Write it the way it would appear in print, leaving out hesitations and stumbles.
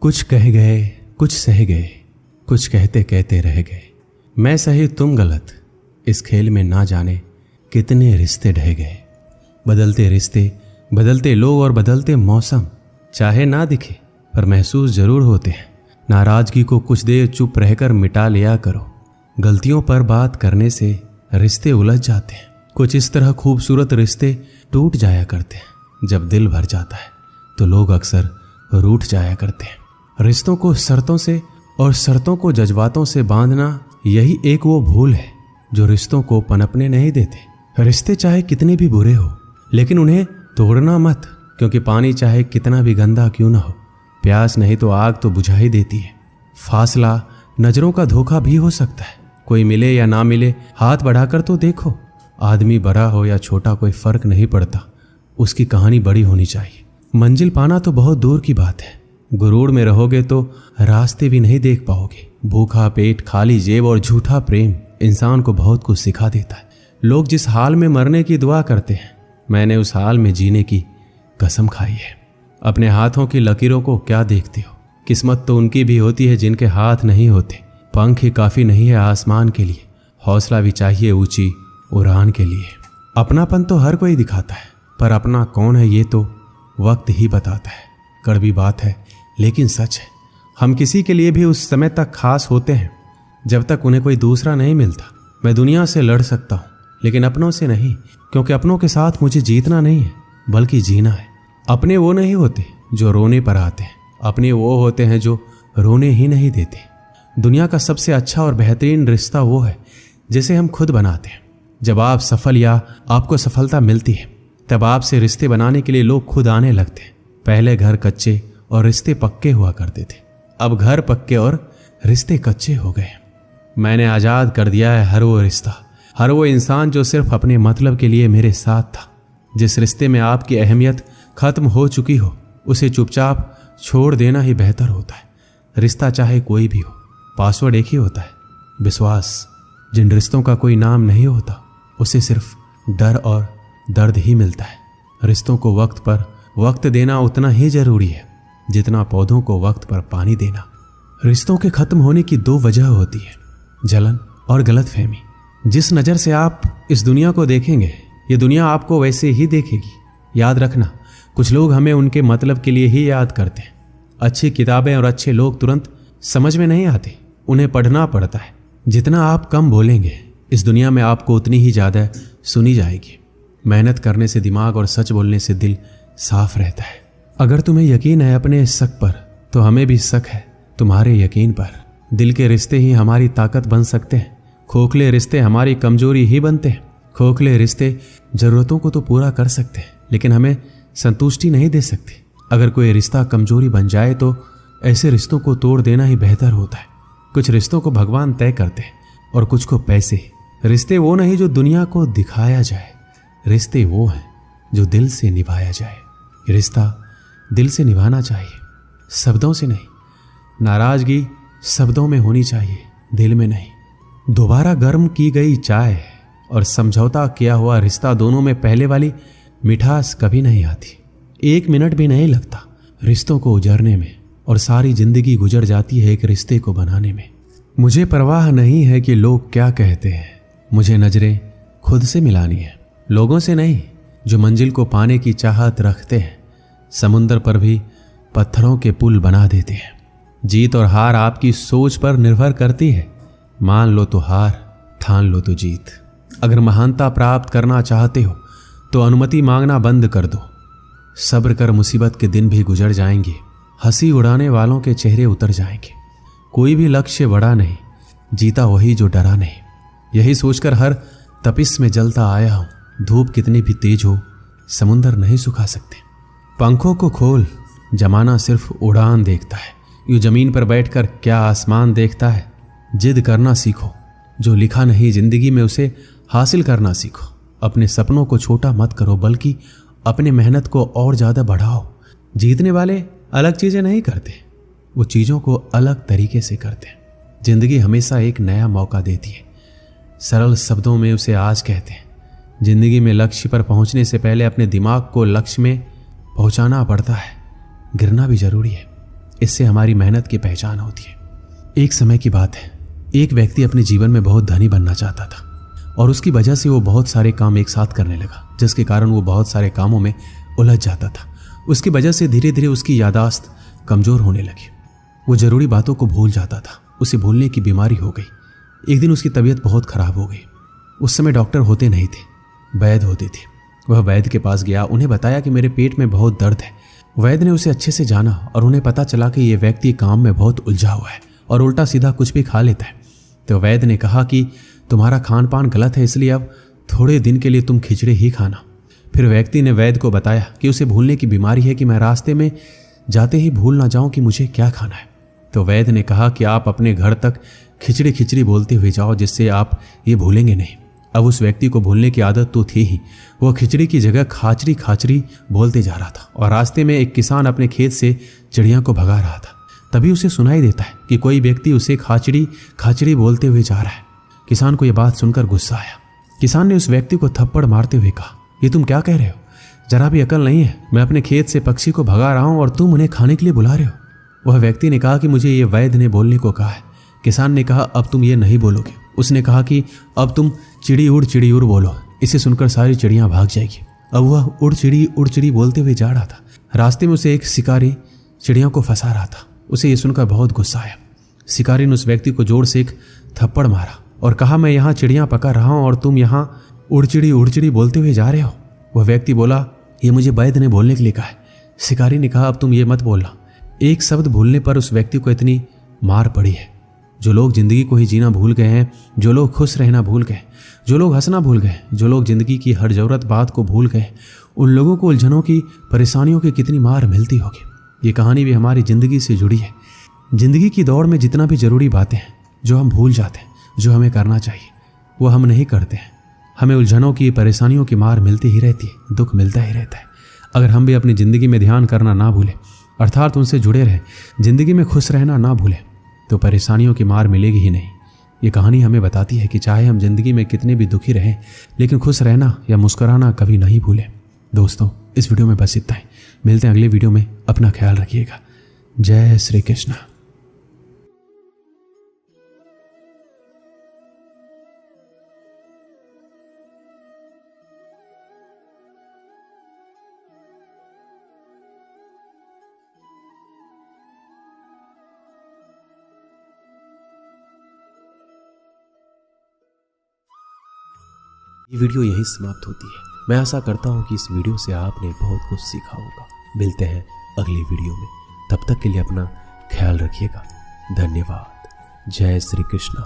कुछ कह गए, कुछ सह गए, कुछ कहते कहते रह गए। मैं सही तुम गलत, इस खेल में ना जाने कितने रिश्ते ढह गए। बदलते रिश्ते, बदलते लोग और बदलते मौसम, चाहे ना दिखे पर महसूस जरूर होते हैं। नाराजगी को कुछ देर चुप रहकर मिटा लिया करो। गलतियों पर बात करने से रिश्ते उलझ जाते हैं। कुछ इस तरह खूबसूरत रिश्ते टूट जाया करते हैं। जब दिल भर जाता है तो लोग अक्सर रूठ जाया करते हैं। रिश्तों को शर्तों से और शर्तों को जज्बातों से बांधना, यही एक वो भूल है जो रिश्तों को पनपने नहीं देते। रिश्ते चाहे कितने भी बुरे हो, लेकिन उन्हें तोड़ना मत, क्योंकि पानी चाहे कितना भी गंदा क्यों ना हो, प्यास नहीं तो आग तो बुझा ही देती है। फासला, नजरों का धोखा भी हो सकता है। कोई मिले या ना मिले, हाथ बढ़ाकर तो देखो। आदमी बड़ा हो या छोटा कोई फर्क नहीं पड़ता, उसकी कहानी बड़ी होनी चाहिए। मंजिल पाना तो बहुत दूर की बात है। गुरूर में रहोगे तो रास्ते भी नहीं देख पाओगे। भूखा पेट, खाली जेब और झूठा प्रेम इंसान को बहुत कुछ सिखा देता है। लोग जिस हाल में मरने की दुआ करते हैं, मैंने उस हाल में जीने की कसम खाई है। अपने हाथों की लकीरों को क्या देखते हो? किस्मत तो उनकी भी होती है जिनके हाथ नहीं होते। पंख ही काफी नहीं है आसमान के लिए, हौसला भी चाहिए ऊंची उड़ान के लिए। अपनापन तो हर कोई दिखाता है, पर अपना कौन है ये तो वक्त ही बताता है। कड़वी बात है लेकिन सच है। हम किसी के लिए भी उस समय तक खास होते हैं जब तक उन्हें कोई दूसरा नहीं मिलता। मैं दुनिया से लड़ सकता हूँ, लेकिन अपनों से नहीं, क्योंकि अपनों के साथ मुझे जीतना नहीं है बल्कि जीना है। अपने वो नहीं होते जो रोने पर आते हैं, अपने वो होते हैं जो रोने ही नहीं देते। दुनिया का सबसे अच्छा और बेहतरीन रिश्ता वो है जिसे हम खुद बनाते हैं। जब आप सफल या आपको सफलता मिलती है, तब आपसे रिश्ते बनाने के लिए लोग खुद आने लगते हैं। पहले घर कच्चे और रिश्ते पक्के हुआ करते थे, अब घर पक्के और रिश्ते कच्चे हो गए। मैंने आज़ाद कर दिया है हर वो रिश्ता, हर वो इंसान जो सिर्फ अपने मतलब के लिए मेरे साथ था। जिस रिश्ते में आपकी अहमियत खत्म हो चुकी हो, उसे चुपचाप छोड़ देना ही बेहतर होता है। रिश्ता चाहे कोई भी हो, पासवर्ड एक ही होता है, विश्वास। जिन रिश्तों का कोई नाम नहीं होता, उसे सिर्फ डर और दर्द ही मिलता है। रिश्तों को वक्त पर वक्त देना उतना ही जरूरी है जितना पौधों को वक्त पर पानी देना। रिश्तों के खत्म होने की दो वजह होती है, जलन और गलतफहमी। जिस नज़र से आप इस दुनिया को देखेंगे, ये दुनिया आपको वैसे ही देखेगी। याद रखना, कुछ लोग हमें उनके मतलब के लिए ही याद करते हैं। अच्छी किताबें और अच्छे लोग तुरंत समझ में नहीं आते, उन्हें पढ़ना पड़ता है। जितना आप कम बोलेंगे, इस दुनिया में आपको उतनी ही ज़्यादा सुनी जाएगी। मेहनत करने से दिमाग और सच बोलने से दिल साफ रहता है। अगर तुम्हें यकीन है अपने शक पर, तो हमें भी शक है तुम्हारे यकीन पर। दिल के रिश्ते ही हमारी ताकत बन सकते हैं, खोखले रिश्ते हमारी कमजोरी ही बनते हैं। खोखले रिश्ते ज़रूरतों को तो पूरा कर सकते हैं, लेकिन हमें संतुष्टि नहीं दे सकते। अगर कोई रिश्ता कमजोरी बन जाए तो ऐसे रिश्तों को तोड़ देना ही बेहतर होता है। कुछ रिश्तों को भगवान तय करते हैं और कुछ को पैसे। रिश्ते वो नहीं जो दुनिया को दिखाया जाए, रिश्ते वो हैं जो दिल से निभाया जाए। रिश्ता दिल से निभाना चाहिए, शब्दों से नहीं। नाराजगी शब्दों में होनी चाहिए, दिल में नहीं। दोबारा गर्म की गई चाय और समझौता किया हुआ रिश्ता, दोनों में पहले वाली मिठास कभी नहीं आती। 1 मिनट भी नहीं लगता रिश्तों को उजरने में, और सारी जिंदगी गुजर जाती है एक रिश्ते को बनाने में। मुझे परवाह नहीं है कि लोग क्या कहते हैं, मुझे नजरें खुद से मिलानी है, लोगों से नहीं जो मंजिल को पाने की चाहत रखते हैं। समुंदर पर भी पत्थरों के पुल बना देते हैं। जीत और हार आपकी सोच पर निर्भर करती है। मान लो तो हार, ठान लो तो जीत। अगर महानता प्राप्त करना चाहते हो तो अनुमति मांगना बंद कर दो। सब्र कर, मुसीबत के दिन भी गुजर जाएंगे, हंसी उड़ाने वालों के चेहरे उतर जाएंगे। कोई भी लक्ष्य बड़ा नहीं, जीता वही जो डरा नहीं। यही सोचकर हर तपिश में जलता आया हूं, धूप कितनी भी तेज हो समुंदर नहीं सुखा सकते। पंखों को खोल, जमाना सिर्फ उड़ान देखता है। यूं जमीन पर बैठकर क्या आसमान देखता है। जिद करना सीखो, जो लिखा नहीं जिंदगी में उसे हासिल करना सीखो। अपने सपनों को छोटा मत करो, बल्कि अपने मेहनत को और ज़्यादा बढ़ाओ। जीतने वाले अलग चीज़ें नहीं करते, वो चीज़ों को अलग तरीके से करते हैं। जिंदगी हमेशा एक नया मौका देती है, सरल शब्दों में उसे आज कहते हैं। जिंदगी में लक्ष्य पर पहुंचने से पहले अपने दिमाग को लक्ष्य में पहुंचाना पड़ता है। गिरना भी जरूरी है, इससे हमारी मेहनत की पहचान होती है। एक समय की बात है, एक व्यक्ति अपने जीवन में बहुत धनी बनना चाहता था और उसकी वजह से वो बहुत सारे काम एक साथ करने लगा, जिसके कारण वो बहुत सारे कामों में उलझ जाता था। उसकी वजह से धीरे धीरे उसकी याददाश्त कमजोर होने लगी। वो जरूरी बातों को भूल जाता था। उसे भूलने की बीमारी हो गई। एक दिन उसकी तबीयत बहुत खराब हो गई। उस समय डॉक्टर होते नहीं थे, वैद्य होते थे। वह वैद्य के पास गया, उन्हें बताया कि मेरे पेट में बहुत दर्द है। वैद्य ने उसे अच्छे से जाना और उन्हें पता चला कि यह व्यक्ति काम में बहुत उलझा हुआ है और उल्टा सीधा कुछ भी खा लेता है। तो वैद्य ने कहा कि तुम्हारा खान पान गलत है, इसलिए अब थोड़े दिन के लिए तुम खिचड़ी ही खाना। फिर व्यक्ति ने वैद्य को बताया कि उसे भूलने की बीमारी है, कि मैं रास्ते में जाते ही भूल ना जाऊं कि मुझे क्या खाना है। तो वैद्य ने कहा कि आप अपने घर तक खिचड़ी खिचड़ी बोलते हुए जाओ, जिससे आप ये भूलेंगे नहीं। अब उस व्यक्ति को भूलने की आदत तो थी ही, वह खिचड़ी की जगह खाचरी खाचरी बोलते जा रहा था। और रास्ते में एक किसान अपने खेत से चिड़िया को भगा रहा था। तभी उसे सुनाई देता है कि कोई व्यक्ति उसे खाचरी खाचरी बोलते हुए जा रहा है। किसान को यह बात सुनकर गुस्सा आया। किसान ने उस व्यक्ति को थप्पड़ मारते हुए कहा, ये तुम क्या कह रहे हो? जरा भी अकल नहीं है। मैं अपने खेत से पक्षी को भगा रहा हूं और तुम उन्हें खाने के लिए बुला रहे हो। वह व्यक्ति ने कहा कि मुझे ये वैद्य ने बोलने को कहा है। किसान ने कहा, अब तुम ये नहीं बोलोगे। उसने कहा कि अब तुम चिड़ी उड़ बोलो। इसे सुनकर सारी चिड़ियां भाग जाएगी। अब वह उड़ चिड़ी बोलते हुए जा रहा था। रास्ते में उसे एक शिकारी चिड़ियों को फंसा रहा था। उसे ये सुनकर बहुत गुस्सा आया। शिकारी ने उस व्यक्ति को जोर से एक थप्पड़ मारा और कहा, मैं यहाँ चिड़ियां पकड़ रहा हूं और तुम यहाँ उड़ चिड़ी बोलते हुए जा रहे हो। वह व्यक्ति बोला, ये मुझे वैद्य ने बोलने के लिए कहा है। शिकारी ने कहा, अब तुम ये मत बोलना। एक शब्द भूलने पर उस व्यक्ति को इतनी मार पड़ी है। जो लोग जिंदगी को ही जीना भूल गए हैं, जो लोग खुश रहना भूल गए, जो लोग हंसना भूल गए, जो लोग जिंदगी की हर जरूरत बात को भूल गए, उन लोगों को उलझनों की परेशानियों की कितनी मार मिलती होगी। ये कहानी भी हमारी जिंदगी से जुड़ी है। जिंदगी की दौड़ में जितना भी जरूरी बातें हैं जो हम भूल जाते हैं, जो हमें करना चाहिए, वो हम नहीं करते हैं। हमें उलझनों की परेशानियों की मार मिलती ही रहती है, दुख मिलता ही रहता है। अगर हम भी अपनी ज़िंदगी में ध्यान करना ना भूलें, अर्थात उनसे जुड़े रहें, ज़िंदगी में खुश रहना ना भूलें, तो परेशानियों की मार मिलेगी ही नहीं। ये कहानी हमें बताती है कि चाहे हम जिंदगी में कितने भी दुखी रहें, लेकिन खुश रहना या मुस्कुराना कभी नहीं भूलें। दोस्तों, इस वीडियो में बस इतना ही। मिलते हैं अगले वीडियो में। अपना ख्याल रखिएगा। जय श्री कृष्ण। ये वीडियो यहीं समाप्त होती है। मैं आशा करता हूँ कि इस वीडियो से आपने बहुत कुछ सीखा होगा। मिलते हैं अगली वीडियो में। तब तक के लिए अपना ख्याल रखिएगा। धन्यवाद। जय श्री कृष्ण।